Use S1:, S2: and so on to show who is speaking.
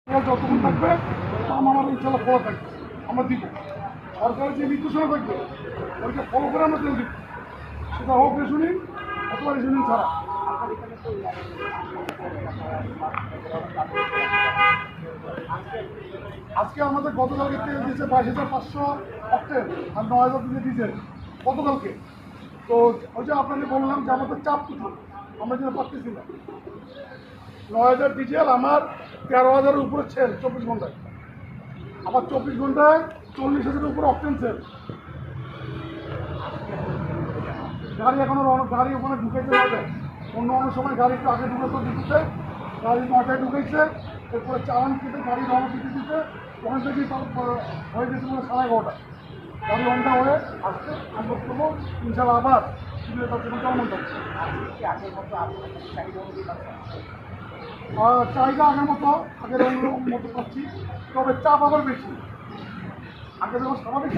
S1: যতক্ষণ থাকবে দাম আমার ইনশাল্লাহ ফলো থাকবে, আমরা দিব। সরকারের যে নির্দেশনা থাকবে ওইটা ফলো করে আমরা তেল দিব, সেটা হোক রেশনিং অথবা রেশনিং ছাড়া। আজকে আমাদের গতকালকে তেল দিয়েছে 22,500 অক্টেন আর 9,000 দিনে ডিজেল গতকালকে। তো ওই যে আপনাকে বললাম যে আমাদের চাপ প্রচুর, আমরা যেন পারতেছি না। 9,000 ডিজেল আমার 13,000-এর উপরে সেল 24 ঘন্টায়, আবার 24 ঘন্টায় 40,000-এর উপরে অক্টেন সেল। গাড়ি এখনো গাড়ি ওখানে ঢুকাইতে হবে, অন্য অন্য সময় গাড়ি একটু আগে ঢুকেছে দিতে, গাড়ি 9টায় ঢুকেছে, এরপরে চালান কেটে গাড়ি রওনা দিতে দিতে ওখান থেকেই হয়ে গেছে মানে 11:30। গাড়ি ঘন্টা হয়ে আসছে আনলোড করবো ইনশাল্লাহ, আবার কেমন থাকছে চাহিদা আগের মতো আগের মতো পাচ্ছি, তবে চাপ আবার বেশি। আগে যখন স্বাভাবিক চাপ